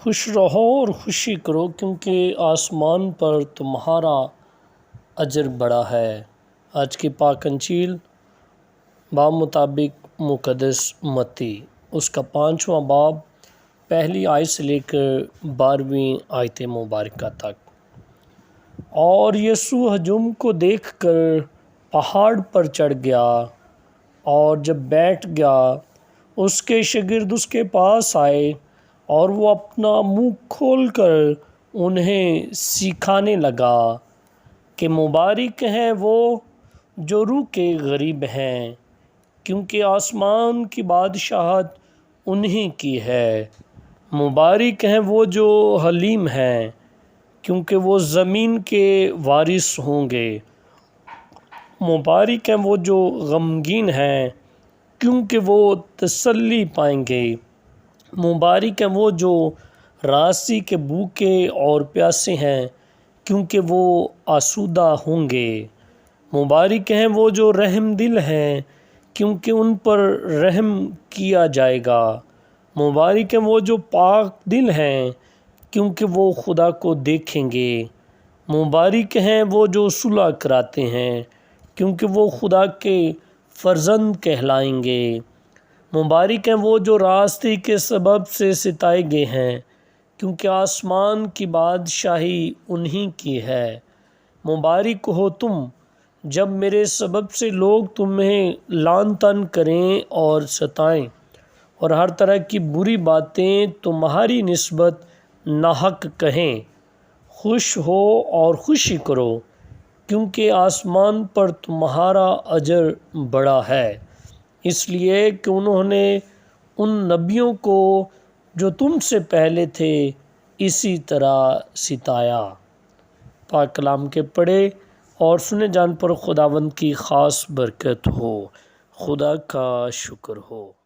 خوش رہو اور خوشی کرو کیونکہ آسمان پر تمہارا اجر بڑا ہے۔ آج کی پاک انجیل باب مطابق مقدس متی، اس کا 5واں باب، پہلی آیت سے لے کر 12ویں آیت مبارکہ تک۔ اور یسوع ہجوم کو دیکھ کر پہاڑ پر چڑھ گیا، اور جب بیٹھ گیا اس کے شاگرد اس کے پاس آئے، اور وہ اپنا منہ کھول کر انہیں سکھانے لگا کہ مبارک ہیں وہ جو روح کے غریب ہیں، کیونکہ آسمان کی بادشاہت انہی کی ہے۔ مبارک ہیں وہ جو حلیم ہیں، کیونکہ وہ زمین کے وارث ہوں گے۔ مبارک ہیں وہ جو غمگین ہیں، کیونکہ وہ تسلی پائیں گے۔ مبارک ہیں وہ جو راستی کے بھوکے اور پیاسے ہیں، کیونکہ وہ آسودہ ہوں گے۔ مبارک ہیں وہ جو رحم دل ہیں، کیونکہ ان پر رحم کیا جائے گا۔ مبارک ہیں وہ جو پاک دل ہیں، کیونکہ وہ خدا کو دیکھیں گے۔ مبارک ہیں وہ جو صلح کراتے ہیں، کیونکہ وہ خدا کے فرزند کہلائیں گے۔ مبارک ہیں وہ جو راستے کے سبب سے ستائے گئے ہیں، کیونکہ آسمان کی بادشاہی انہی کی ہے۔ مبارک ہو تم جب میرے سبب سے لوگ تمہیں لعن طعن کریں اور ستائیں، اور ہر طرح کی بری باتیں تمہاری نسبت ناحق کہیں۔ خوش ہو اور خوشی کرو، کیونکہ آسمان پر تمہارا اجر بڑا ہے، اس لیے کہ انہوں نے ان نبیوں کو جو تم سے پہلے تھے اسی طرح ستایا۔ پاک کلام کے پڑھے اور سنے جان پر خداوند کی خاص برکت ہو۔ خدا کا شکر ہو۔